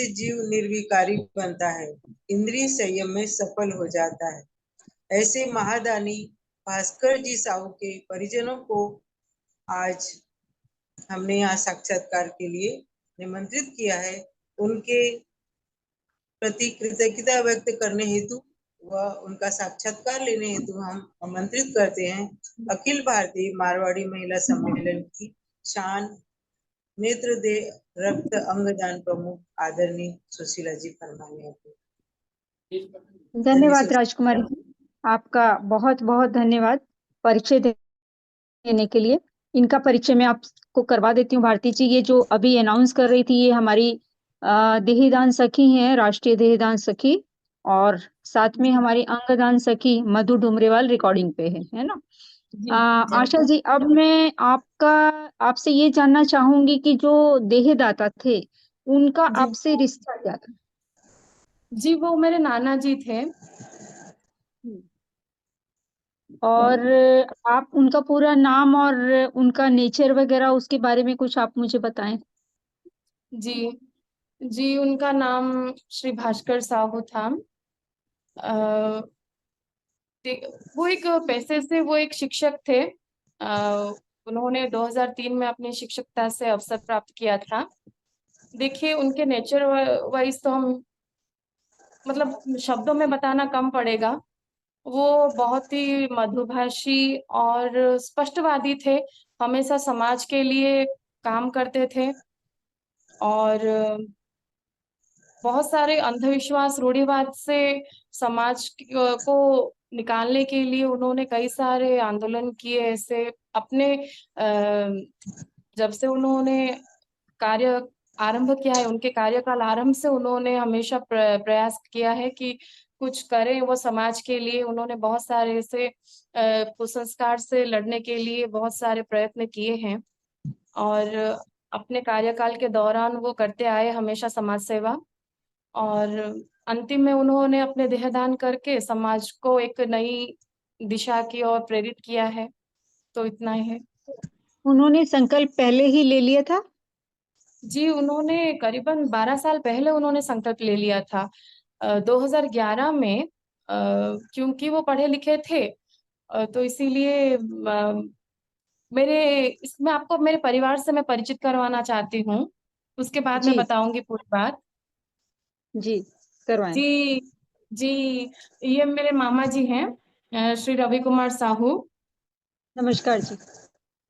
से जीव निर्विकारी बनता है, इंद्रिय संयम में सफल हो जाता है। ऐसे महादानी भास्कर जी साहू के परिजनों को आज हमने यहाँ साक्षात्कार के लिए निमंत्रित किया है। उनके प्रति कृतज्ञता व्यक्त करने हेतु व उनका साक्षात्कार लेने हेतु हम आमंत्रित करते हैं अखिल भारतीय मारवाड़ी महिला सम्मेलन की शान नेत्र दे रक्त अंगदान प्रमुख आदरणीय सुशीला जी फरमाने को। धन्यवाद राजकुमारी जी, आपका बहुत बहुत धन्यवाद परिचय देने के लिए। इनका परिचय मैं आपको करवा देती हूँ। भारती जी, ये जो अभी अनाउंस कर रही थी, ये हमारी देहदान सखी हैं, राष्ट्रीय देहदान सखी, और साथ में हमारी अंगदान सखी मधु डुमरेवाल रिकॉर्डिंग पे है ना। आशा जी, अब मैं आपसे ये जानना चाहूंगी कि जो देहदाता थे उनका आपसे रिश्ता क्या था? जी, वो मेरे नाना जी थे। और आप उनका पूरा नाम और उनका नेचर वगैरह उसके बारे में कुछ आप मुझे बताएं। जी जी, उनका नाम श्री भास्कर साहू था। वो एक पैसे से वो एक शिक्षक थे। उन्होंने 2003 में अपनी शिक्षकता से अवसर प्राप्त किया था। देखिए, उनके नेचर वाइज तो हम मतलब शब्दों में बताना कम पड़ेगा। वो बहुत ही मधुभाषी और स्पष्टवादी थे, हमेशा समाज के लिए काम करते थे और बहुत सारे अंधविश्वास रूढ़िवाद से समाज को निकालने के लिए उन्होंने कई सारे आंदोलन किए। ऐसे अपने जब से उन्होंने कार्य आरंभ किया है, उनके कार्यकाल आरंभ से उन्होंने हमेशा प्रयास किया है कि कुछ करें वो समाज के लिए। उन्होंने बहुत सारे ऐसे कुसंस्कार से लड़ने के लिए बहुत सारे प्रयत्न किए हैं और अपने कार्यकाल के दौरान वो करते आए हमेशा समाज सेवा, और अंतिम में उन्होंने अपने देहदान करके समाज को एक नई दिशा की ओर प्रेरित किया है। तो इतना ही है। उन्होंने संकल्प पहले ही ले लिया था? जी, उन्होंने करीबन 12 साल पहले उन्होंने संकल्प ले लिया था। 2011 में क्योंकि वो पढ़े लिखे थे, तो इसीलिए इसमें आपको मेरे परिवार से मैं परिचित करवाना चाहती हूँ, उसके बाद मैं बताऊंगी पूरी बात। जी, करवाएं। जी जी, ये मेरे मामा जी हैं, श्री रवि कुमार साहू। नमस्कार जी।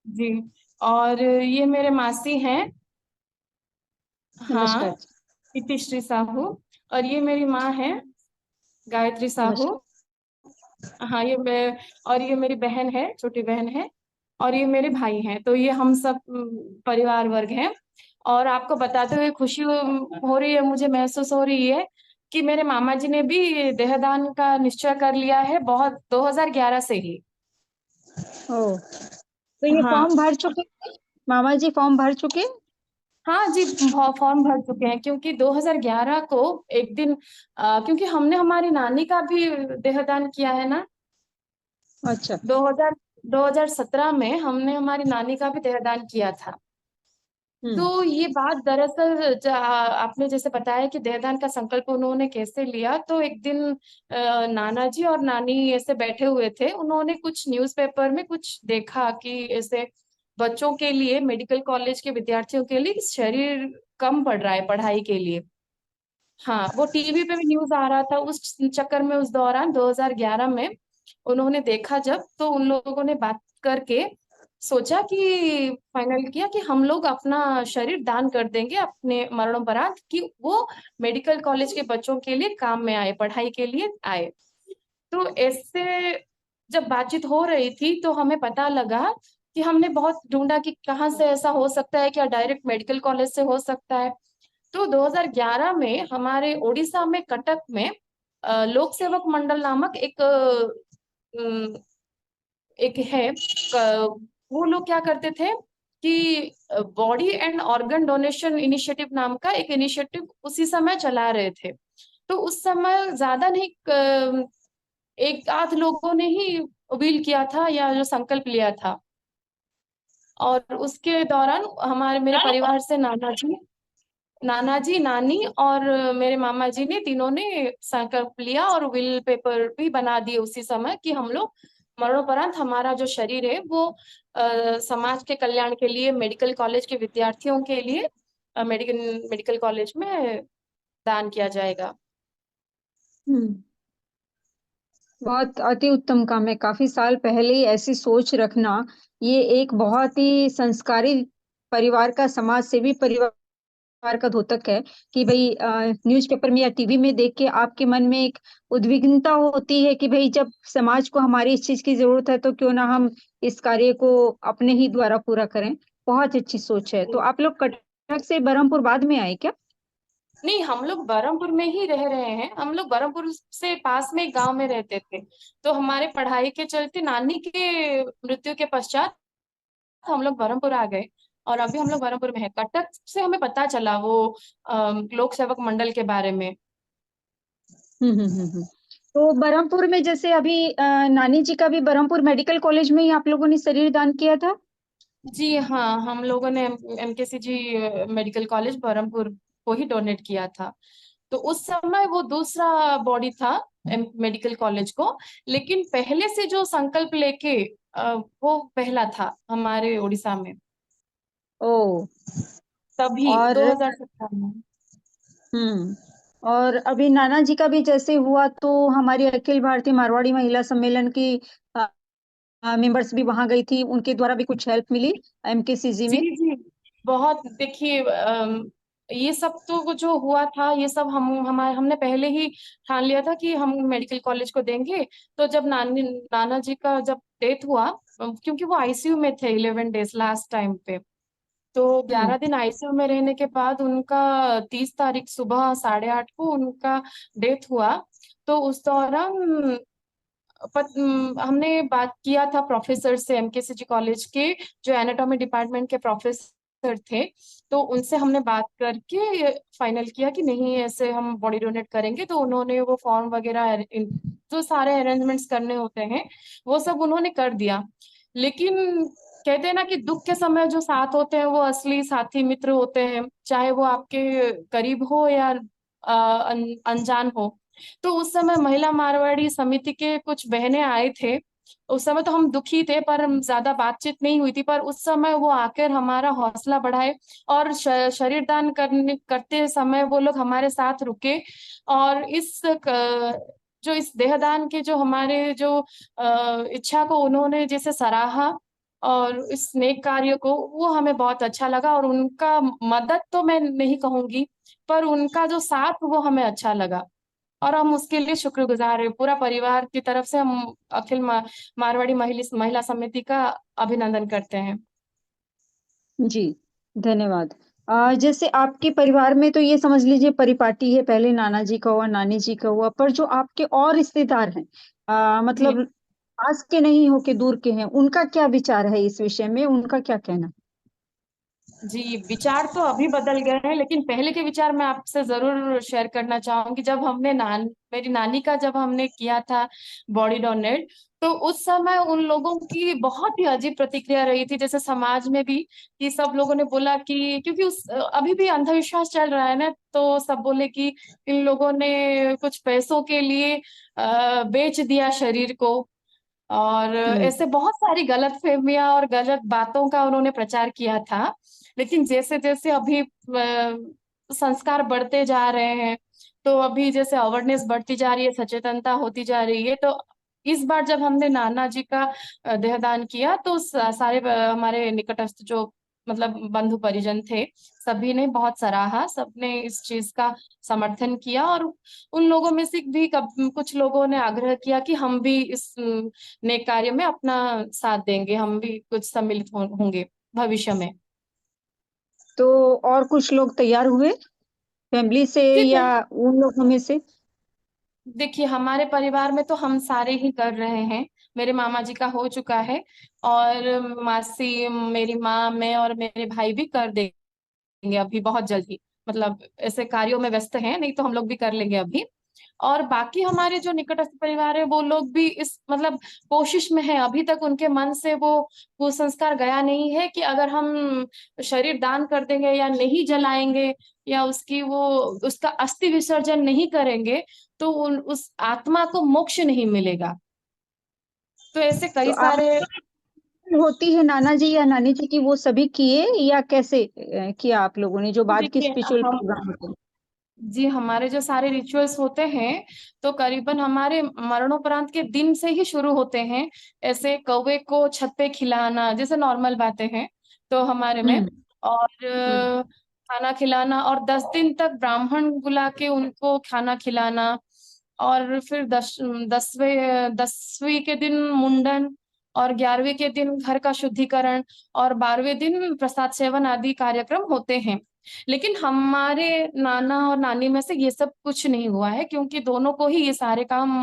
जी, और ये मेरे मासी हैं, नमस्कार हाँ, इतिश्री साहू। और ये मेरी माँ है, गायत्री साहू। हाँ, ये मेरी बहन है, छोटी बहन है, और ये मेरे भाई हैं। तो ये हम सब परिवार वर्ग हैं। और आपको बताते हुए खुशी हो रही है, मुझे महसूस हो रही है कि मेरे मामा जी ने भी देहदान का निश्चय कर लिया है, बहुत 2011 से ही। तो ये फॉर्म भर चुके, मामा जी फॉर्म भर चुके? हाँ जी, फॉर्म भर चुके हैं, क्योंकि 2011 को एक दिन क्योंकि हमने हमारी नानी का भी देहदान किया है ना। अच्छा। 2017 में हमने हमारी नानी का भी देहदान किया था। तो ये बात दरअसल आपने जैसे बताया कि देहदान का संकल्प उन्होंने कैसे लिया, तो एक दिन नाना जी और नानी ऐसे बैठे हुए थे। उन्होंने कुछ न्यूज़पेपर में कुछ देखा कि ऐसे बच्चों के लिए, मेडिकल कॉलेज के विद्यार्थियों के लिए शरीर कम पड़ रहा है पढ़ाई के लिए। हाँ, वो टीवी पे भी न्यूज आ रहा था। उस चक्कर में उस दौरान 2011 में उन्होंने देखा जब, तो उन लोगों ने बात करके सोचा कि फाइनल किया कि हम लोग अपना शरीर दान कर देंगे अपने मरणोपरांत, कि वो मेडिकल कॉलेज के बच्चों के लिए काम में आए, पढ़ाई के लिए आए। तो ऐसे जब बातचीत हो रही थी तो हमें पता लगा कि हमने बहुत ढूंढा कि कहाँ से ऐसा हो सकता है, क्या डायरेक्ट मेडिकल कॉलेज से हो सकता है। तो 2011 में हमारे ओडिशा में कटक में लोक सेवक मंडल नामक एक है, वो लोग क्या करते थे कि body and organ donation initiative नाम का एक इनिशिएटिव उसी समय चला रहे थे। तो उस समय ज्यादा नहीं, एक आध लोगों ने ही व्हील किया था या जो संकल्प लिया था। और उसके दौरान मेरे परिवार से नाना जी नाना जी, नानी और मेरे मामा जी ने, तीनों ने संकल्प लिया और विल पेपर भी बना दिए उसी समय कि हम लोग मरणोपरांत हमारा जो शरीर है वो समाज के कल्याण के लिए, मेडिकल कॉलेज के विद्यार्थियों के लिए मेडिकल मेडिकल कॉलेज में दान किया जाएगा। हम्म। बहुत अति उत्तम काम है। काफी साल पहले ही ऐसी सोच रखना, ये एक बहुत ही संस्कारी परिवार का, समाज सेवी परिवार का द्योतक है कि भाई न्यूज़पेपर में या टीवी में देख के आपके मन में एक उद्विग्नता होती है कि भाई जब समाज को हमारी इस चीज की जरूरत है तो क्यों ना हम इस कार्य को अपने ही द्वारा पूरा करें। बहुत अच्छी सोच है। तो आप लोग कटक से बरहमपुर बाद में आए क्या? नहीं, हम लोग बरहमपुर में ही रह रहे हैं। हम लोग बरहमपुर से पास में एक गांव में रहते थे। तो हमारे पढ़ाई के चलते नानी के मृत्यु के पश्चात हम लोग बरहमपुर आ गए और अभी हम लोग बरहमपुर में है। कटक से हमें पता चला वो लोक सेवक मंडल के बारे में। हम्म। तो बरहमपुर में जैसे अभी नानी जी का भी बरहमपुर मेडिकल कॉलेज में ही आप लोगों ने शरीर दान किया था? जी हाँ, हम लोगों ने एमकेसीजी मेडिकल कॉलेज बरहमपुर को ही डोनेट किया था। तो उस समय वो दूसरा बॉडी था मेडिकल कॉलेज को, लेकिन पहले से जो संकल्प लेके वो पहला था हमारे उड़ीसा में, ओ। तभी और 2017 में। हम्म। और अभी नाना जी का भी जैसे हुआ तो हमारी अखिल भारतीय मारवाड़ी महिला सम्मेलन की मेंबर्स भी वहां गई थी, उनके द्वारा भी कुछ हेल्प मिली एमकेसीजी जी में। जी, बहुत। देखिए ये सब तो जो हुआ था, ये सब हमने पहले ही ठान लिया था कि हम मेडिकल कॉलेज को देंगे। तो जब नाना जी का जब डेथ हुआ, क्योंकि वो आईसीयू में थे 11 डेज लास्ट टाइम पे, तो हम्म 11 दिन आईसीयू में रहने के बाद उनका 30 तारीख सुबह 8:30 को उनका डेथ हुआ। तो उस दौरान हमने बात किया था प्रोफेसर से, एमकेसीजी कॉलेज के जो एनाटॉमी डिपार्टमेंट के प्रोफेसर थे। तो उनसे हमने बात करके फाइनल किया कि नहीं, ऐसे हम बॉडी डोनेट करेंगे। तो उन्होंने वो फॉर्म वगैरह जो सारे अरेंजमेंट्स करने होते हैं वो सब उन्होंने कर दिया। लेकिन कहते हैं ना कि दुख के समय जो साथ होते हैं वो असली साथी मित्र होते हैं, चाहे वो आपके करीब हो या अनजान हो। तो उस समय महिला मारवाड़ी समिति के कुछ बहनें आए थे। उस समय तो हम दुखी थे, पर ज्यादा बातचीत नहीं हुई थी। पर उस समय वो आकर हमारा हौसला बढ़ाए और शरीर दान करते समय वो लोग हमारे साथ रुके। और जो इस देहदान के जो हमारे जो इच्छा को उन्होंने जैसे सराहा और इस नेक कार्य को, वो हमें बहुत अच्छा लगा। और उनका मदद तो मैं नहीं कहूंगी, पर उनका जो साथ वो हमें अच्छा लगा और हम उसके लिए शुक्रगुजार हैं। पूरा परिवार की तरफ से हम मारवाड़ी महिला समिति का अभिनंदन करते हैं। जी, धन्यवाद। जैसे आपके परिवार में तो ये समझ लीजिए परिपाटी है, पहले नाना जी का हुआ, नानी जी का हुआ, पर जो आपके और रिश्तेदार हैं, जी मतलब पास के नहीं हो के दूर के हैं, उनका क्या विचार है इस विषय में, उनका क्या कहना? जी, विचार तो अभी बदल गए हैं, लेकिन पहले के विचार मैं आपसे जरूर शेयर करना चाहूंगी। जब हमने मेरी नानी का जब हमने किया था बॉडी डोनेट, तो उस समय उन लोगों की बहुत ही अजीब प्रतिक्रिया रही थी, जैसे समाज में भी, कि सब लोगों ने बोला कि क्योंकि उस अभी भी अंधविश्वास चल रहा है ना, तो सब बोले कि इन लोगों ने कुछ पैसों के लिए बेच दिया शरीर को। और हम्म ऐसे बहुत सारी गलत फहमियां और गलत बातों का उन्होंने प्रचार किया था। लेकिन जैसे जैसे अभी संस्कार बढ़ते जा रहे हैं, तो अभी जैसे अवेयरनेस बढ़ती जा रही है, सचेतनता होती जा रही है, तो इस बार जब हमने नाना जी का देहदान किया, तो सारे हमारे निकटस्थ जो मतलब बंधु परिजन थे, सभी ने बहुत सराहा, सबने इस चीज का समर्थन किया। और उन लोगों में से भी कुछ लोगों ने आग्रह किया कि हम भी इस नेक कार्य में अपना साथ देंगे, हम भी कुछ सम्मिलित होंगे भविष्य में। तो और कुछ लोग तैयार हुए फैमिली से जी या उन लोगों में से? देखिए, हमारे परिवार में तो हम सारे ही कर रहे हैं। मेरे मामा जी का हो चुका है, और मासी, मेरी माँ, मैं और मेरे भाई भी कर देंगे अभी बहुत जल्दी। मतलब ऐसे कार्यों में व्यस्त हैं, नहीं तो हम लोग भी कर लेंगे अभी। और बाकी हमारे जो निकटस्थ परिवार है वो लोग भी इस मतलब कोशिश में है, अभी तक उनके मन से वो कुसंस्कार गया नहीं है कि अगर हम शरीर दान कर देंगे या नहीं जलाएंगे या उसका अस्थि विसर्जन नहीं करेंगे तो उस आत्मा को मोक्ष नहीं मिलेगा। तो ऐसे तो कई आप सारे होती है नाना जी या नानी जी की, वो सभी किए या कैसे किया आप लोगों ने, जो बाद के देखिए स्पिरिचुअल हम प्रोग्राम होते हैं? जी हमारे जो सारे रिचुअल्स होते हैं तो करीबन हमारे मरणोपरांत के दिन से ही शुरू होते हैं। ऐसे कौवे को छत पे खिलाना जैसे नॉर्मल बातें हैं तो हमारे में, हम्म। और हम्म। खाना खिलाना और 10 दिन तक ब्राह्मण बुला के उनको खाना खिलाना, और फिर 10वीं के दिन मुंडन, और 11वीं के दिन घर का शुद्धिकरण, और 12वें दिन प्रसाद सेवन आदि कार्यक्रम होते हैं। लेकिन हमारे नाना और नानी में से ये सब कुछ नहीं हुआ है क्योंकि दोनों को ही ये सारे काम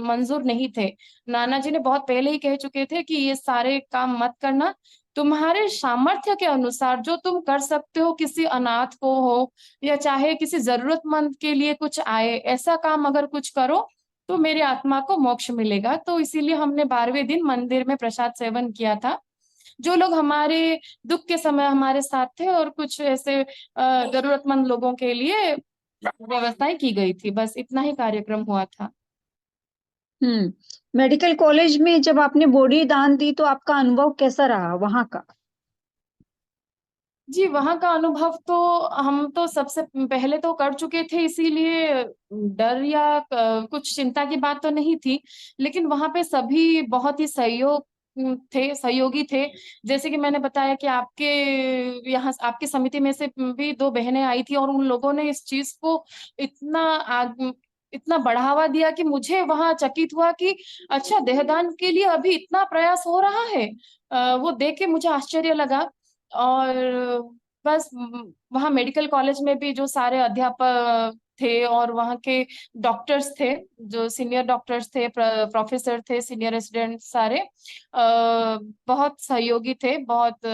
मंजूर नहीं थे। नाना जी ने बहुत पहले ही कह चुके थे कि ये सारे काम मत करना, तुम्हारे सामर्थ्य के अनुसार जो तुम कर सकते हो, किसी अनाथ को हो या चाहे किसी जरूरतमंद के लिए कुछ आए, ऐसा काम अगर कुछ करो तो मेरी आत्मा को मोक्ष मिलेगा। तो इसीलिए हमने 12वें दिन मंदिर में प्रसाद सेवन किया था। जो लोग हमारे दुख के समय हमारे साथ थे और कुछ ऐसे जरूरतमंद लोगों के लिए व्यवस्थाएं की गई थी, बस इतना ही कार्यक्रम हुआ था। मेडिकल कॉलेज में जब आपने बॉडी दान दी तो आपका अनुभव कैसा रहा वहां का? जी वहां का अनुभव तो हम तो सबसे पहले तो कर चुके थे, इसीलिए डर या कुछ चिंता की बात तो नहीं थी। लेकिन वहां पे सभी बहुत ही सहयोगी थे। जैसे कि मैंने बताया कि आपके यहाँ आपकी समिति में से भी 2 बहनें आई थी और उन लोगों ने इस चीज को इतना इतना बढ़ावा दिया कि मुझे वहां चकित हुआ कि अच्छा देहदान के लिए अभी इतना प्रयास हो रहा है। वो देख के मुझे आश्चर्य लगा। और बस वहाँ मेडिकल कॉलेज में भी जो सारे अध्यापक थे और वहाँ के डॉक्टर्स थे, जो सीनियर डॉक्टर्स थे, प्रोफेसर थे, सीनियर रेसिडेंट सारे बहुत सहयोगी थे। बहुत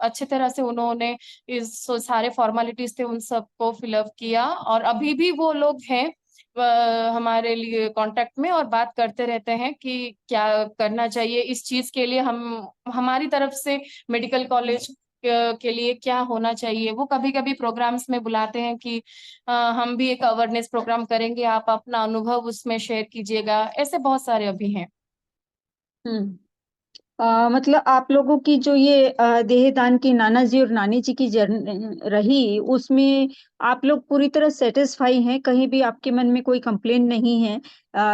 अच्छे तरह से उन्होंने इस सारे फॉर्मेलिटीज थे उन सबको फिलअप किया, और अभी भी वो लोग हैं हमारे लिए कांटेक्ट में और बात करते रहते हैं कि क्या करना चाहिए इस चीज के लिए, हम हमारी तरफ से मेडिकल कॉलेज के लिए क्या होना चाहिए। वो कभी कभी प्रोग्राम्स में बुलाते हैं कि हम भी एक अवेयरनेस प्रोग्राम करेंगे, आप अपना अनुभव उसमें शेयर कीजिएगा। ऐसे बहुत सारे अभी हैं। हम्म। मतलब आप लोगों की जो ये देहदान की नाना जी और नानी जी की जर्नी रही, उसमें आप लोग पूरी तरह सेटिस्फाई हैं? कहीं भी आपके मन में कोई कंप्लेन नहीं है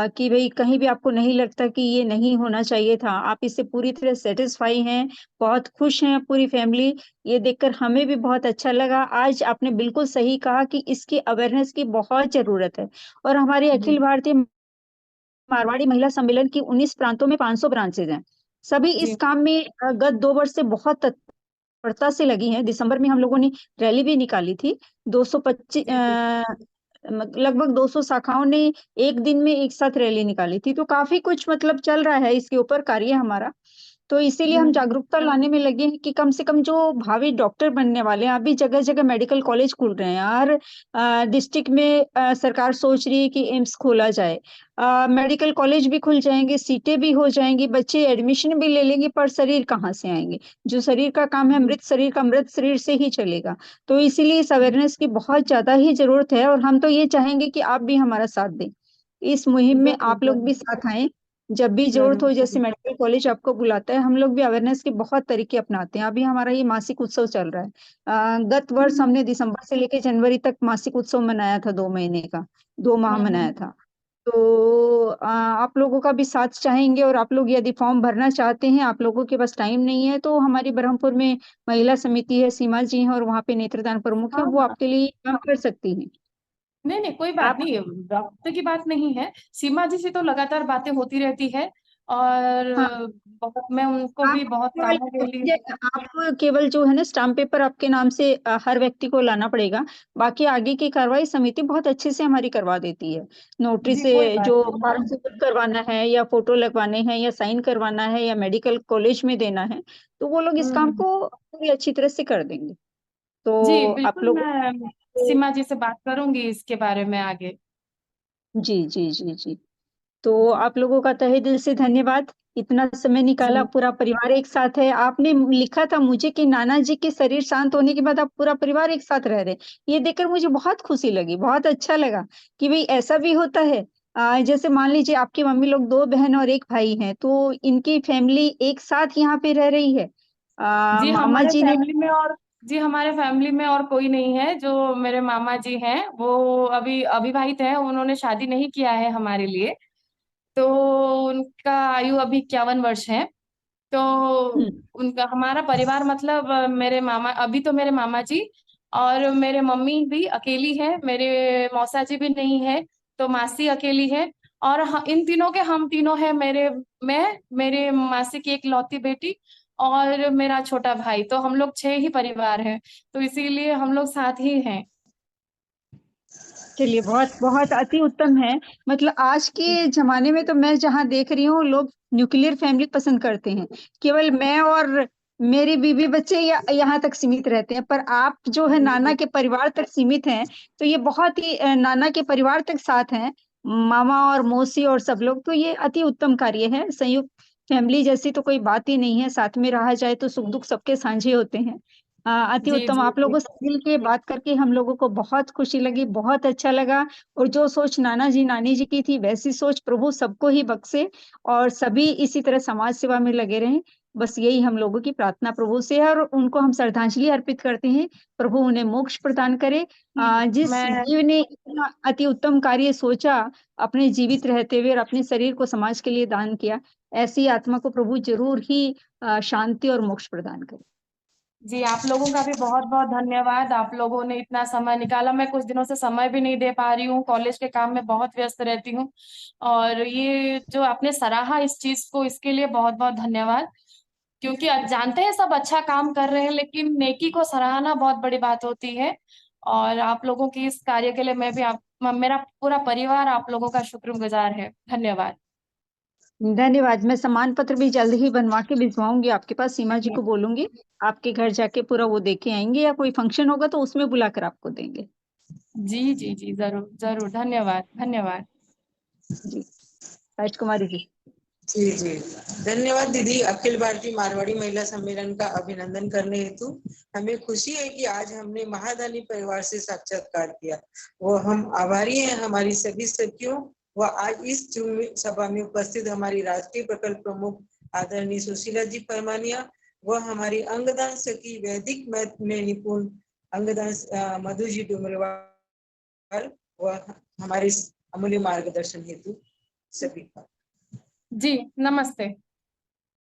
कि भाई कहीं भी आपको नहीं लगता कि ये नहीं होना चाहिए था? आप इससे पूरी तरह सेटिस्फाई हैं, बहुत खुश हैं पूरी फैमिली? ये देखकर हमें भी बहुत अच्छा लगा। आज आपने बिल्कुल सही कहा कि इसकी अवेयरनेस की बहुत जरूरत है। और हमारे जी अखिल भारतीय मारवाड़ी महिला सम्मेलन की 19 प्रांतों में 500 ब्रांचेज हैं। सभी इस जी काम में गत 2 वर्ष से बहुत तत्परता से लगी हैं। दिसंबर में हम लोगों ने रैली भी निकाली थी। 225 जी जी लगभग 200 शाखाओं ने एक दिन में एक साथ रैली निकाली थी। तो काफी कुछ मतलब चल रहा है इसके ऊपर कार्य हमारा। तो इसीलिए हम हम्म जागरूकता लाने में लगे हैं कि कम से कम जो भावी डॉक्टर बनने वाले हैं, अभी जगह जगह मेडिकल कॉलेज खुल रहे हैं। हर डिस्ट्रिक्ट में सरकार सोच रही है कि एम्स खोला जाए। मेडिकल कॉलेज भी खुल जाएंगे, सीटें भी हो जाएंगी, बच्चे एडमिशन भी ले लेंगे, पर शरीर कहाँ से आएंगे? जो शरीर का काम है, जी मृत शरीर का मृत शरीर से ही चलेगा। तो इसीलिए इस जी अवेयरनेस की बहुत ज्यादा ही जरूरत है, और हम तो ये चाहेंगे कि आप भी हमारा साथ दें इस मुहिम में। जरूर आप लोग भी जरूर साथ आएं जब भी जरूरत जरूर हो। जैसे जरूर। मेडिकल कॉलेज आपको बुलाता है, हम लोग भी अवेयरनेस के बहुत तरीके अपनाते हैं। अभी हमारा ये मासिक उत्सव चल रहा है। गत वर्ष हम्म हमने दिसंबर से लेकर जनवरी तक मासिक उत्सव मनाया था, 2 महीने का, 2 माह मनाया हम्म। था। तो आप लोगों का भी साथ चाहेंगे, और आप लोग यदि फॉर्म भरना चाहते हैं, आप लोगों के पास टाइम नहीं है, तो हमारी ब्रह्मपुर में महिला समिति है, सीमा जी हैं, और वहाँ पे नेत्रदान प्रमुख है, हाँ वो हाँ। आपके लिए काम कर सकती हैं। नहीं नहीं कोई बात आप नहीं, वक्त की बात नहीं है। सीमा जी से तो लगातार बातें होती रहती है, और हाँ, बहुत मैं उनको आप भी बहुत केवल कामों के लिए। आप केवल जो है ना स्टाम्प पेपर आपके नाम से हर व्यक्ति को लाना पड़ेगा। बाकी आगे की कार्रवाई समिति बहुत अच्छे से हमारी करवा देती है। नोटरी जी कोई से बात जो नहीं। फॉर्म फिल करवाना है, या फोटो लगवाने हैं, या साइन करवाना है, या मेडिकल कॉलेज में देना है, तो वो लोग इस काम हम्म। को पूरी अच्छी तरह से कर देंगे। जी तो आप बिल्कुल, लोग मैं सीमा जी से बात करूंगी इसके बारे में आगे। जी, जी, जी, जी। तो आप लोगों का तहे दिल से धन्यवाद। इतना समय निकाला, जी पूरा परिवार एक साथ है। आपने लिखा था मुझे कि नाना जी के शरीर शांत होने के बाद आप पूरा परिवार एक साथ रह रहे हैं। ये देखकर मुझे बहुत खुशी लगी, बहुत अच्छा लगा कि भई ऐसा भी होता है। जैसे मान लीजिए आपकी मम्मी लोग 2 बहन और 1 भाई हैं, तो इनकी फैमिली एक साथ यहाँ पे रह रही है। जी मामा हमारे जी ने फैमिली में और जी हमारे फैमिली में और कोई नहीं है। जो मेरे मामा जी हैं वो अभी अविवाहित हैं, उन्होंने शादी नहीं किया है हमारे लिए। तो उनका आयु अभी 51 वर्ष है। तो हुँ, उनका हमारा परिवार मतलब मेरे मामा, अभी तो मेरे मामा जी और मेरे मम्मी भी अकेली है, मेरे मौसा जी भी नहीं है, तो मासी अकेली है। और इन तीनों के हम तीनों हैं, मैं, मेरे मासी की एक लौती बेटी और मेरा छोटा भाई। तो हम लोग 6 ही परिवार हैं, तो इसीलिए हम लोग साथ ही हैं। चलिए बहुत बहुत अति उत्तम है। मतलब आज के ज़माने में तो मैं जहाँ देख रही हूँ लोग न्यूक्लियर फैमिली पसंद करते हैं। केवल मैं और मेरी बीवी बच्चे या यहाँ तक सीमित रहते हैं। पर आप जो है नाना के परिवार तक सीमित हैं, तो ये बहुत ही नाना के परिवार तक साथ हैं, मामा और मौसी और सब लोग, तो ये अति उत्तम कार्य है। संयुक्त फैमिली जैसी तो कोई बात ही नहीं है, साथ में रहा जाए तो सुख-दुःख सबके साझे होते हैं। अति जी उत्तम, जी आप जी लोगों से मिल के बात करके हम लोगों को बहुत खुशी लगी, बहुत अच्छा लगा और जो सोच नाना जी, नानी जी की थी वैसी सोच प्रभु सबको ही बख्शे और सभी इसी तरह समाज सेवा में लगे रहें। बस यही हम लोगों की प्रार्थना प्रभु से है और उनको हम श्रद्धांजलि अर्पित करते हैं। प्रभु उन्हें मोक्ष प्रदान करे। जिस मैं जीव ने इतना अति उत्तम कार्य सोचा, अपने जीवित रहते हुए और अपने शरीर को समाज के लिए दान किया, ऐसी आत्मा को प्रभु ज़रूर ही शांति और मोक्ष प्रदान करे। जी, आप लोगों का भी बहुत-बहुत धन्यवाद। आप लोगों ने इतना समय निकाला। मैं कुछ दिनों से समय भी नहीं दे पा रही हूँ, कॉलेज के काम में बहुत व्यस्त रहती हूँ। और ये जो आपने सराहा इस चीज़ को, इसके लिए बहुत-बहुत धन्यवाद। क्योंकि जानते हैं सब अच्छा काम कर रहे हैं, लेकिन नेकी को सराहना बहुत बड़ी बात होती है। और आप लोगों की इस कार्य के लिए मैं भी मेरा पूरा परिवार आप लोगों का शुक्रगुज़ार है। धन्यवाद। धन्यवाद। मैं सम्मान पत्र भी जल्द ही बनवा के भिजवाऊँगी आपके पास, सीमा जी जी, को बोलूँगी, आपके घर जाके पूरा वो दे के आएँगे या कोई फंक्शन होगा तो उसमें बुलाकर आपको देंगे। जी, ज़रूर, ज़रूर। धन्यवाद, धन्यवाद। जी, राजकुमारी जी। जी जी, धन्यवाद दीदी। अखिल भारतीय मारवाड़ी महिला सम्मेलन का अभिनंदन करने हेतु हमें खुशी है कि आज हमने महादानी परिवार से साक्षात्कार किया। वो हम आभारी हैं हमारी सभी सखियों व आज इस सभा में उपस्थित हमारी राष्ट्रीय प्रकल्प प्रमुख आदरणीय सुशीला जी परमानिया व हमारी अंगदान सखी वैदिक में निपुण अंगदान मधु जी डुमरवाल व हमारे अमूल्य मार्गदर्शन हेतु सभी का जी, नमस्ते।